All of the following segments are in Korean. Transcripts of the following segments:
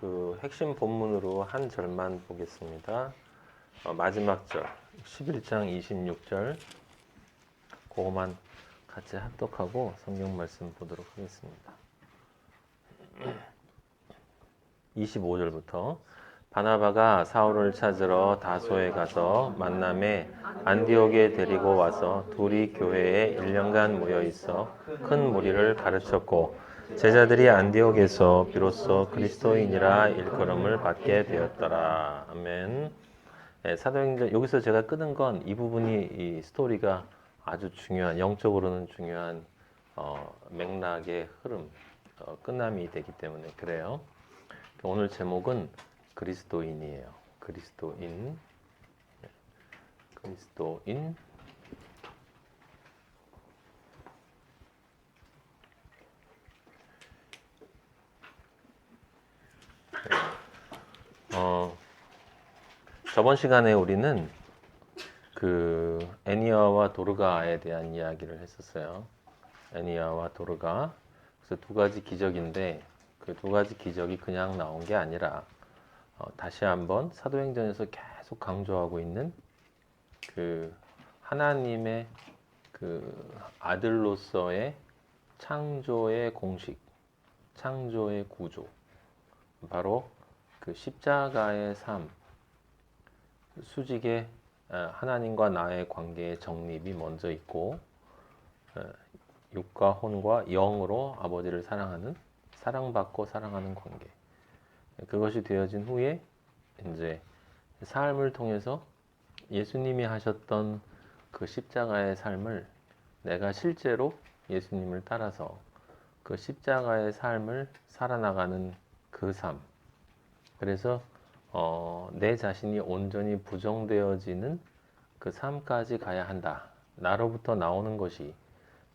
그 핵심 본문으로 한 절만 보겠습니다. 마지막 절 11장 26절 그거만 같이 합독하고 성경 말씀 보도록 하겠습니다. 25절부터 바나바가 사울을 찾으러 다소에 가서 만남에 안디옥에 데리고 와서 둘이 교회에 1년간 모여 있어 큰 무리를 가르쳤고 제자들이 안디옥에서 비로소 그리스도인이라 일컬음을 받게 되었더라. 아멘. 네, 사도행전 여기서 제가 끊은 건 이 부분이 이 스토리가 아주 중요한 영적으로는 중요한 맥락의 흐름 끝남이 되기 때문에 그래요. 오늘 제목은 그리스도인이에요. 그리스도인. 저번 시간에 우리는 그 애니아와 도르가에 대한 이야기를 했었어요. 애니아와 도르가. 그래서 두 가지 기적인데 그 두 가지 기적이 그냥 나온 게 아니라 다시 한번 사도행전에서 계속 강조하고 있는 그 하나님의 그 아들로서의 창조의 공식, 창조의 구조, 바로 그 십자가의 삶, 수직의 하나님과 나의 관계의 정립이 먼저 있고 육과 혼과 영으로 아버지를 사랑하는 사랑받고 사랑하는 관계. 그것이 되어진 후에 이제 삶을 통해서 예수님이 하셨던 그 십자가의 삶을 내가 실제로 예수님을 따라서 그 십자가의 삶을 살아나가는 그 삶. 그래서 내 자신이 온전히 부정되어지는 그 삶까지 가야 한다. 나로부터 나오는 것이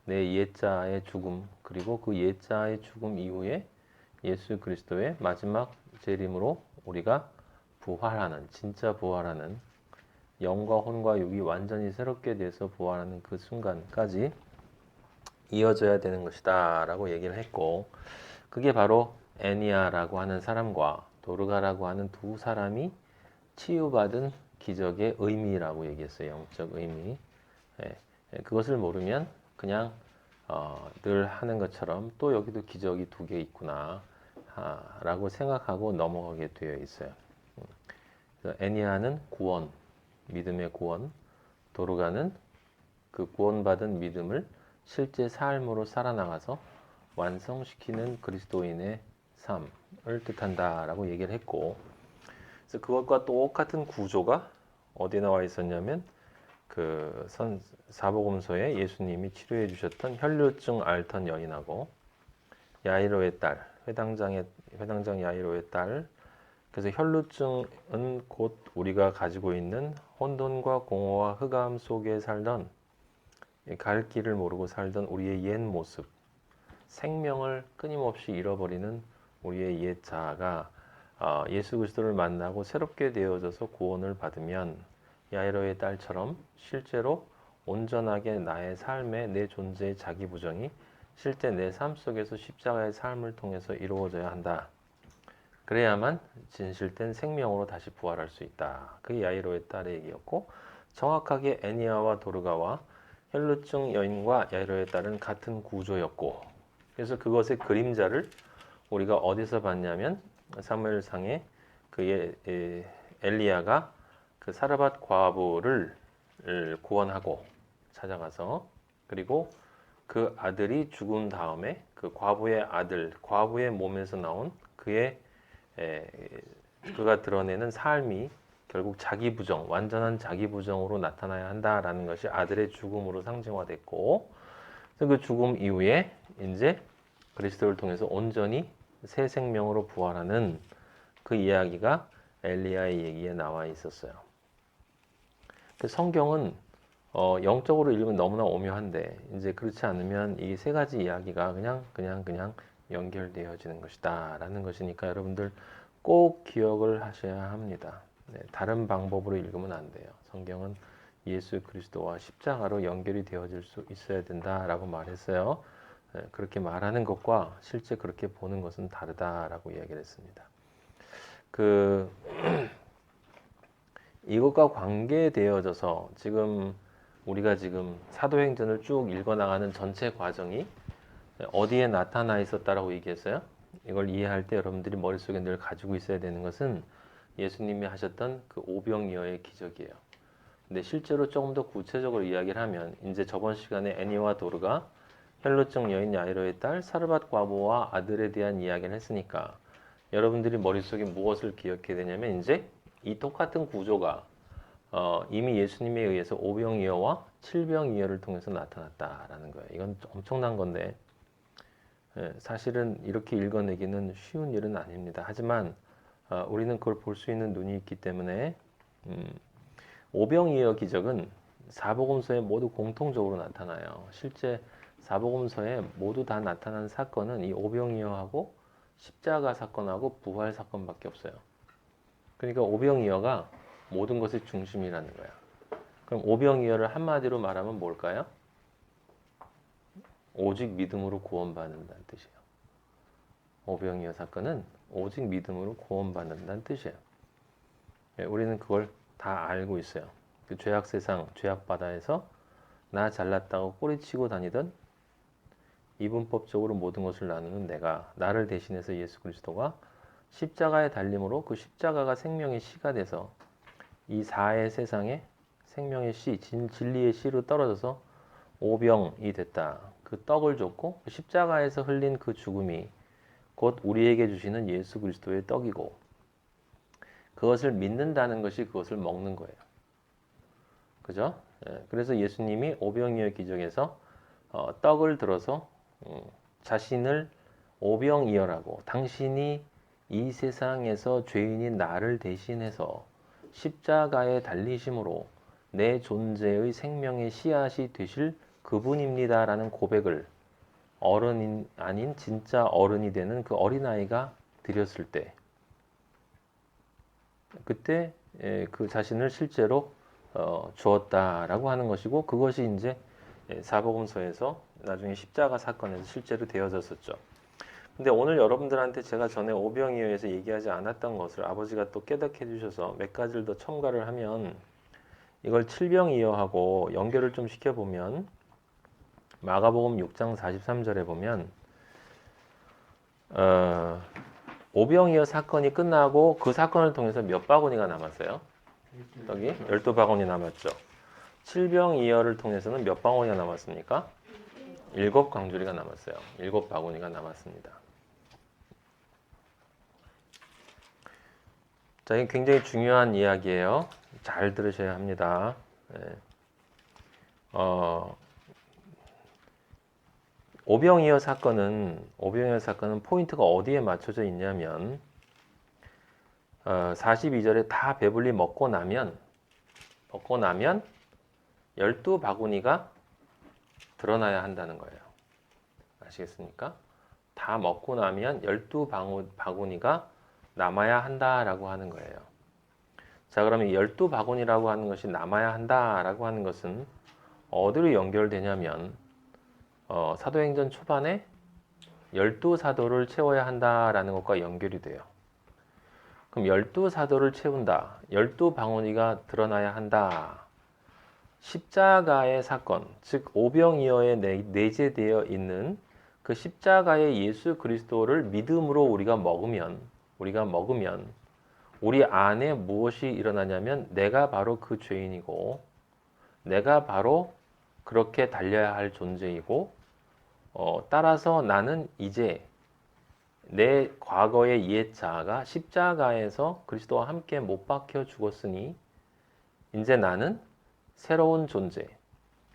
내 옛자의 죽음, 그리고 그 옛자의 죽음 이후에 예수 그리스도의 마지막 재림으로 우리가 부활하는, 진짜 부활하는, 영과 혼과 육이 완전히 새롭게 돼서 부활하는 그 순간까지 이어져야 되는 것이다 라고 얘기를 했고, 그게 바로 애니아라고 하는 사람과 도르가라고 하는 두 사람이 치유받은 기적의 의미라고 얘기했어요. 영적 의미. 그것을 모르면 그냥 늘 하는 것처럼 또 여기도 기적이 두 개 있구나 라고 생각하고 넘어가게 되어 있어요. 애니아는 구원, 믿음의 구원, 도르가는 그 구원받은 믿음을 실제 삶으로 살아나가서 완성시키는 그리스도인의 삶을 뜻한다라고 얘기를 했고, 그래서 그것과 똑같은 구조가 어디에 나와 있었냐면 그 사복음서에 예수님이 치료해 주셨던 혈류증 앓던 여인하고 야이로의 딸, 회당장 야이로의 딸. 그래서 혈루증은 곧 우리가 가지고 있는 혼돈과 공허와 흑암 속에 살던, 갈 길을 모르고 살던 우리의 옛 모습, 생명을 끊임없이 잃어버리는 우리의 옛 자아가 예수 그리스도를 만나고 새롭게 되어져서 구원을 받으면 야이로의 딸처럼 실제로 온전하게 나의 삶에 내 존재의 자기 부정이 실제 내 삶 속에서 십자가의 삶을 통해서 이루어져야 한다. 그래야만 진실된 생명으로 다시 부활할 수 있다. 그게 야이로의 딸의 얘기였고, 정확하게 애니아와 도르가와 혈루증 여인과 야이로의 딸은 같은 구조였고, 그래서 그것의 그림자를 우리가 어디서 봤냐면 사무엘상에 그 엘리야가 그 사르밧 과부를 구원하고 찾아가서, 그리고 그 아들이 죽은 다음에 그 과부의 아들, 과부의 몸에서 나온 그가 드러내는 삶이 결국 자기 부정, 완전한 자기 부정으로 나타나야 한다라는 것이 아들의 죽음으로 상징화됐고, 그 죽음 이후에 이제 그리스도를 통해서 온전히 새 생명으로 부활하는 그 이야기가 엘리야의 얘기에 나와 있었어요. 성경은 영적으로 읽으면 너무나 오묘한데 이제 그렇지 않으면 이 세 가지 이야기가 그냥 연결되어지는 것이다라는 것이니까 여러분들 꼭 기억을 하셔야 합니다. 다른 방법으로 읽으면 안 돼요. 성경은 예수 그리스도와 십자가로 연결이 되어질 수 있어야 된다라고 말했어요. 그렇게 말하는 것과 실제 그렇게 보는 것은 다르다라고 이야기를 했습니다. 그 이것과 관계되어져서 지금 우리가 지금 사도행전을 쭉 읽어나가는 전체 과정이 어디에 나타나 있었다라고 얘기했어요? 이걸 이해할 때 여러분들이 머릿속에 늘 가지고 있어야 되는 것은 예수님이 하셨던 그 오병이어의 기적이에요. 근데 실제로 조금 더 구체적으로 이야기를 하면 이제 저번 시간에 애니와 도르가 헬로적 여인 야이로의 딸 사르밧 과부와 아들에 대한 이야기를 했으니까 여러분들이 머릿속에 무엇을 기억해야 되냐면 이제 이 똑같은 구조가 이미 예수님에 의해서 오병이어와 칠병이어를 통해서 나타났다라는 거예요. 이건 엄청난 건데 사실은 이렇게 읽어내기는 쉬운 일은 아닙니다. 하지만 우리는 그걸 볼 수 있는 눈이 있기 때문에 오병이어 기적은 사복음서에 모두 공통적으로 나타나요. 실제 사복음서에 모두 다 나타난 사건은 이 오병이어하고 십자가 사건하고 부활 사건밖에 없어요. 그러니까 오병이어가 모든 것의 중심이라는 거야. 그럼 오병이어를 한마디로 말하면 뭘까요? 오직 믿음으로 구원받는다는 뜻이에요. 오병이어 사건은 오직 믿음으로 구원받는다는 뜻이에요. 우리는 그걸 다 알고 있어요. 그 죄악 세상, 죄악 바다에서 나 잘났다고 꼬리치고 다니던 이분법적으로 모든 것을 나누는 내가, 나를 대신해서 예수 그리스도가 십자가에 달림으로 그 십자가가 생명의 씨가 돼서 이 사의 세상에 생명의 씨, 진리의 씨로 떨어져서 오병이 됐다. 그 떡을 줬고 그 십자가에서 흘린 그 죽음이 곧 우리에게 주시는 예수 그리스도의 떡이고 그것을 믿는다는 것이 그것을 먹는 거예요. 그죠? 그래서 예수님이 오병이어 기적에서 떡을 들어서 자신을 오병이어라고 당신이 이 세상에서 죄인인 나를 대신해서 십자가에 달리심으로 내 존재의 생명의 씨앗이 되실 그분입니다라는 고백을 어른이 아닌 진짜 어른이 되는 그 어린아이가 드렸을 때 그때 그 자신을 실제로 주었다라고 하는 것이고 그것이 이제 사복음서에서 나중에 십자가 사건에서 실제로 되어졌었죠. 근데 오늘 여러분들한테 제가 전에 오병이어에서 얘기하지 않았던 것을 아버지가 또 깨닫게 해주셔서 몇 가지를 더 첨가를 하면 이걸 칠병이어하고 연결을 좀 시켜보면 마가복음 6장 43절에 보면 오병이어 사건이 끝나고 그 사건을 통해서 몇 바구니가 남았어요? 떡이 12바구니 남았죠. 칠병이어를 통해서는 몇 바구니가 남았습니까? 7광주리가 남았어요. 7바구니가 남았습니다. 자, 이게 굉장히 중요한 이야기예요. 잘 들으셔야 합니다. 오병이어 사건은 포인트가 어디에 맞춰져 있냐면 42절에 다 배불리 먹고 나면 12바구니가 드러나야 한다는 거예요. 아시겠습니까? 다 먹고 나면 12바구니가 남아야 한다라고 하는 거예요. 자, 그러면 12바구니라고 하는 것이 남아야 한다라고 하는 것은 어디로 연결되냐면 사도행전 초반에 12사도를 채워야 한다라는 것과 연결이 돼요. 그럼 12사도를 채운다. 12바구니가 드러나야 한다. 십자가의 사건, 즉 오병이어에 내재되어 있는 그 십자가의 예수 그리스도를 믿음으로 우리가 먹으면 우리 안에 무엇이 일어나냐면 내가 바로 그 죄인이고 내가 바로 그렇게 달려야 할 존재이고 따라서 나는 이제 내 과거의 옛 자아가 십자가에서 그리스도와 함께 못 박혀 죽었으니 이제 나는 새로운 존재,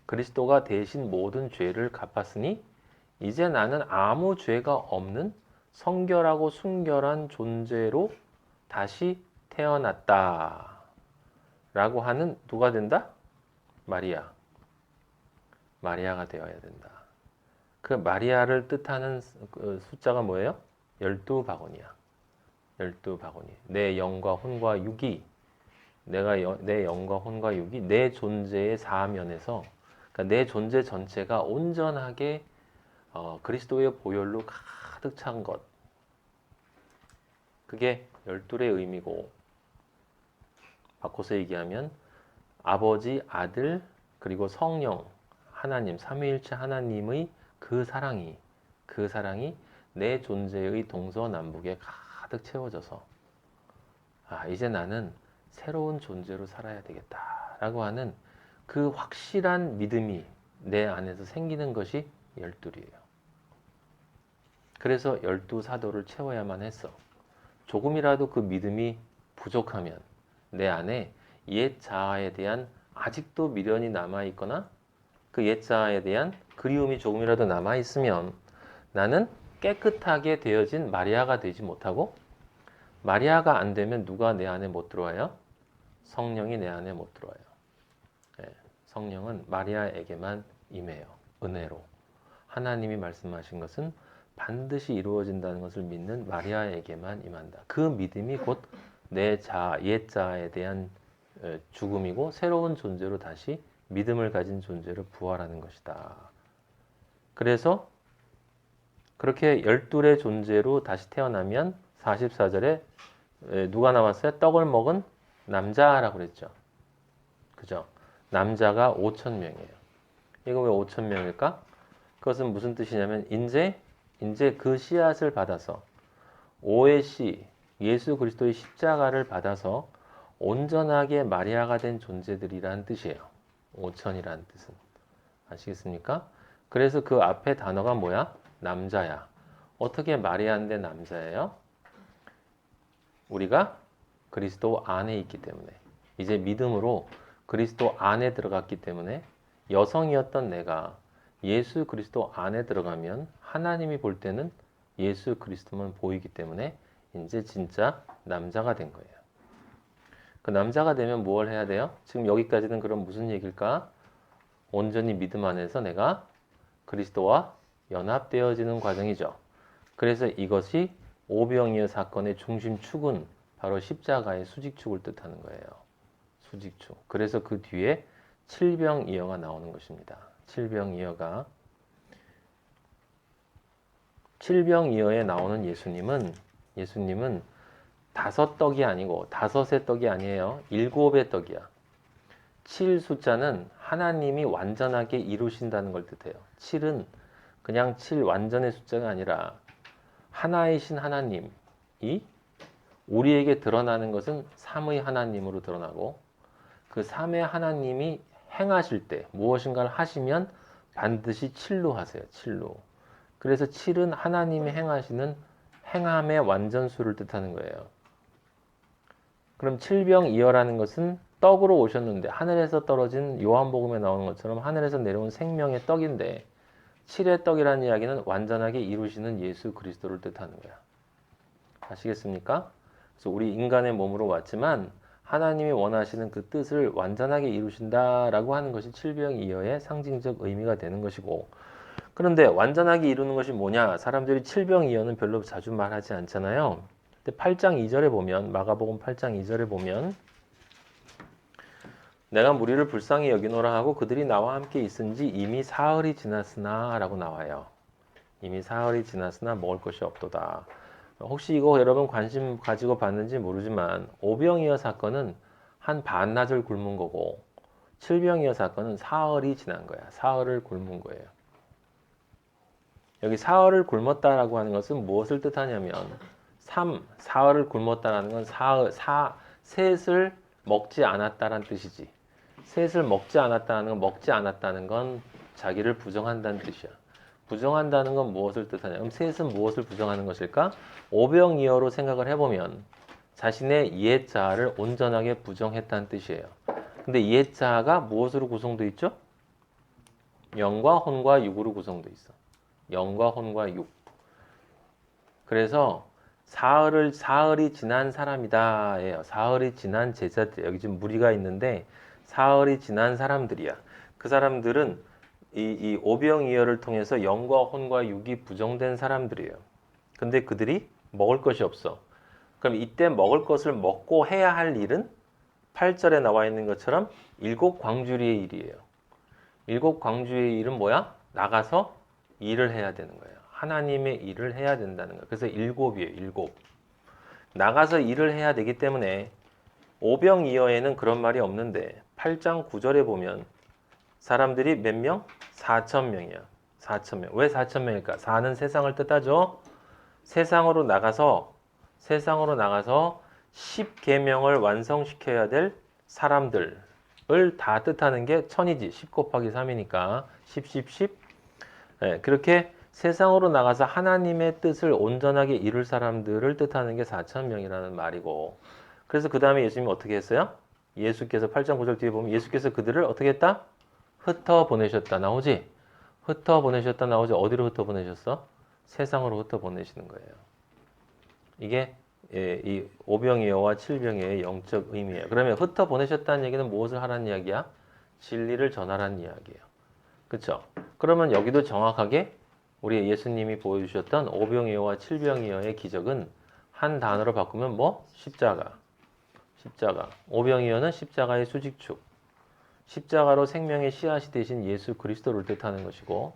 그리스도가 대신 모든 죄를 갚았으니 이제 나는 아무 죄가 없는 성결하고 순결한 존재로 다시 태어났다 라고 하는 누가 된다? 마리아가 되어야 된다. 그 마리아를 뜻하는 숫자가 뭐예요? 12바구니야. 12바구니. 내 영과 혼과 육이 내 영과 혼과 육이 내 존재의 사면에서 그러니까 내 존재 전체가 온전하게 그리스도의 보혈로 가득 찬 것. 그게 열둘의 의미고, 바꿔서 얘기하면 아버지, 아들, 그리고 성령, 하나님, 삼위일체 하나님의 그 사랑이 내 존재의 동서남북에 가득 채워져서 이제 나는 새로운 존재로 살아야 되겠다라고 하는 그 확실한 믿음이 내 안에서 생기는 것이 열둘이에요. 그래서 열두 사도를 채워야만 했어. 조금이라도 그 믿음이 부족하면 내 안에 옛 자아에 대한 아직도 미련이 남아있거나 그 옛 자아에 대한 그리움이 조금이라도 남아있으면 나는 깨끗하게 되어진 마리아가 되지 못하고, 마리아가 안 되면 누가 내 안에 못 들어와요? 성령이 내 안에 못 들어와요. 성령은 마리아에게만 임해요. 은혜로. 하나님이 말씀하신 것은 반드시 이루어진다는 것을 믿는 마리아에게만 임한다. 그 믿음이 곧 내 자아, 옛 자아에 대한 죽음이고 새로운 존재로 다시 믿음을 가진 존재로 부활하는 것이다. 그래서 그렇게 열둘의 존재로 다시 태어나면 44절에 누가 나왔어요? 떡을 먹은 남자라고 그랬죠. 그죠? 남자가 5,000명이에요. 이거 왜 5,000명일까? 그것은 무슨 뜻이냐면 이제 그 씨앗을 받아서 오의 씨, 예수 그리스도의 십자가를 받아서 온전하게 마리아가 된 존재들이라는 뜻이에요. 5,000이라는 뜻은. 아시겠습니까? 그래서 그 앞에 단어가 뭐야? 남자야. 어떻게 마리아인데 남자예요? 우리가 그리스도 안에 있기 때문에, 이제 믿음으로 그리스도 안에 들어갔기 때문에 여성이었던 내가 예수 그리스도 안에 들어가면 하나님이 볼 때는 예수 그리스도만 보이기 때문에 이제 진짜 남자가 된 거예요. 그 남자가 되면 뭘 해야 돼요? 지금 여기까지는 그럼 무슨 얘기일까? 온전히 믿음 안에서 내가 그리스도와 연합되어지는 과정이죠. 그래서 이것이 오병이어 사건의 중심축은 바로 십자가의 수직축을 뜻하는 거예요. 수직축. 그래서 그 뒤에 칠병이어가 나오는 것입니다. 칠병이어에 나오는 예수님은 다섯 떡이 아니고 다섯의 떡이 아니에요. 일곱의 떡이야. 7 숫자는 하나님이 완전하게 이루신다는 걸 뜻해요. 7은 그냥 7 완전의 숫자가 아니라 하나이신 하나님이 우리에게 드러나는 것은 3의 하나님으로 드러나고, 그 3의 하나님이 행하실 때 무엇인가를 하시면 반드시 7로 하세요. 7로. 그래서 7은 하나님이 행하시는 행함의 완전수를 뜻하는 거예요. 그럼 칠병이어라는 것은 떡으로 오셨는데, 하늘에서 떨어진 요한복음에 나오는 것처럼 하늘에서 내려온 생명의 떡인데, 7의 떡이라는 이야기는 완전하게 이루시는 예수 그리스도를 뜻하는 거야. 아시겠습니까? 그래서 우리 인간의 몸으로 왔지만 하나님이 원하시는 그 뜻을 완전하게 이루신다라고 하는 것이 칠병이어의 상징적 의미가 되는 것이고, 그런데 완전하게 이루는 것이 뭐냐? 사람들이 칠병이어는 별로 자주 말하지 않잖아요. 근데 8장 2절에 보면, 마가복음 8장 2절에 보면, 내가 무리를 불쌍히 여기노라 하고 그들이 나와 함께 있은지 이미 사흘이 지났으나 라고 나와요. 이미 사흘이 지났으나 먹을 것이 없도다. 혹시 이거 여러분 관심 가지고 봤는지 모르지만 오병이어 사건은 한 반나절 굶은 거고, 칠병이어 사건은 사흘이 지난 거야. 사흘을 굶은 거예요. 여기 사흘을 굶었다라고 하는 것은 무엇을 뜻하냐면, 사흘을 굶었다라는 건 셋을 먹지 않았다라는 뜻이지. 셋을 먹지 않았다는 건, 먹지 않았다는 건 자기를 부정한다는 뜻이야. 부정한다는 건 무엇을 뜻하냐? 그럼 셋은 무엇을 부정하는 것일까? 오병이어로 생각을 해보면 자신의 옛 자아를 온전하게 부정했다는 뜻이에요. 근데 옛 자아가 무엇으로 구성되어 있죠? 영과 혼과 육으로 구성되어 있어. 영과 혼과 육. 그래서 사흘이 지난 사람이다예요. 사흘이 지난 제자들. 여기 지금 무리가 있는데 사흘이 지난 사람들이야. 그 사람들은 이 오병이어를 통해서 영과 혼과 육이 부정된 사람들이에요. 근데 그들이 먹을 것이 없어. 그럼 이때 먹을 것을 먹고 해야 할 일은 8절에 나와 있는 것처럼 일곱 광주리의 일이에요. 일곱 광주의 일은 뭐야? 나가서 일을 해야 되는 거예요. 하나님의 일을 해야 된다는 거예요. 그래서 일곱이에요. 일곱. 나가서 일을 해야 되기 때문에 오병이어에는 그런 말이 없는데 8장 9절에 보면 사람들이 몇 명? 4천 명이야. 4천 명. 왜 4천 명일까? 4는 세상을 뜻하죠. 세상으로 나가서 10계명을 완성시켜야 될 사람들을 다 뜻하는 게 천이지. 10 곱하기 3이니까 10. 네, 그렇게 세상으로 나가서 하나님의 뜻을 온전하게 이룰 사람들을 뜻하는 게 4천 명이라는 말이고, 그래서 그 다음에 예수님이 어떻게 했어요? 예수께서 8장 9절 뒤에 보면 예수께서 그들을 어떻게 했다? 흩어 보내셨다 나오지? 흩어 보내셨다 나오지? 어디로 흩어 보내셨어? 세상으로 흩어 보내시는 거예요. 이게 이 오병이어와 칠병이어의 영적 의미예요. 그러면 흩어 보내셨다는 얘기는 무엇을 하라는 이야기야? 진리를 전하라는 이야기예요. 그렇죠? 그러면 여기도 정확하게 우리 예수님이 보여주셨던 오병이어와 칠병이어의 기적은 한 단어로 바꾸면 뭐? 십자가. 오병이어는 십자가의 수직축. 십자가로 생명의 씨앗이 되신 예수 그리스도를 뜻하는 것이고,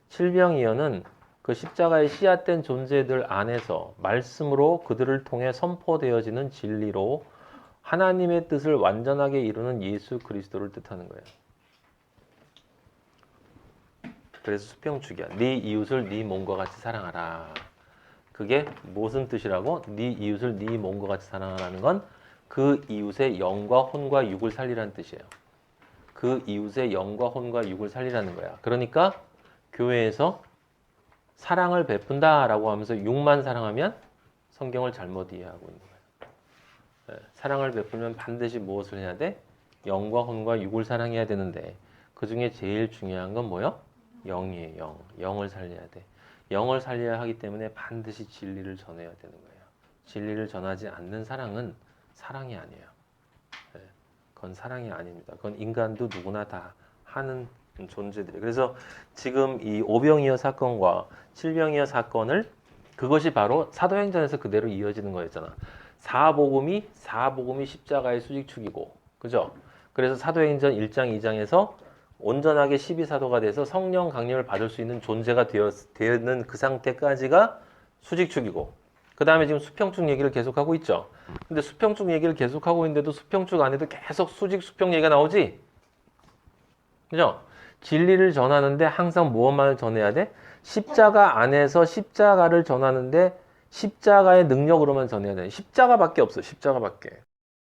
칠병이어는 그 십자가의 씨앗된 존재들 안에서 말씀으로 그들을 통해 선포되어지는 진리로 하나님의 뜻을 완전하게 이루는 예수 그리스도를 뜻하는 거예요. 그래서 수평축이야. 네 이웃을 네 몸과 같이 사랑하라. 그게 무슨 뜻이라고? 네 이웃을 네 몸과 같이 사랑하라는 건 그 이웃의 영과 혼과 육을 살리라는 뜻이에요. 그 이웃의 영과 혼과 육을 살리라는 거야. 그러니까 교회에서 사랑을 베푼다라고 하면서 육만 사랑하면 성경을 잘못 이해하고 있는 거예요. 사랑을 베풀면 반드시 무엇을 해야 돼? 영과 혼과 육을 사랑해야 되는데 그 중에 제일 중요한 건 뭐요? 영이에요. 영을 살려야 돼. 영을 살려야 하기 때문에 반드시 진리를 전해야 되는 거예요. 진리를 전하지 않는 사랑은 사랑이 아니에요. 그건 사랑이 아닙니다. 그건 인간도 누구나 다 하는 존재들이에요. 그래서 지금 이 오병이어 사건과 칠병이어 사건을 그것이 바로 사도행전에서 그대로 이어지는 거였잖아. 사복음이 십자가의 수직축이고, 그죠? 그래서 사도행전 1장 2장에서 온전하게 12사도가 돼서 성령 강림을 받을 수 있는 존재가 되는 그 상태까지가 수직축이고, 그 다음에 지금 수평축 얘기를 계속하고 있죠. 근데 수평축 얘기를 계속하고 있는데도 수평축 안에도 계속 수직 수평 얘기가 나오지? 그죠? 진리를 전하는데 항상 무엇만을 전해야 돼? 십자가 안에서 십자가를 전하는데 십자가의 능력으로만 전해야 돼. 십자가밖에 없어. 십자가밖에.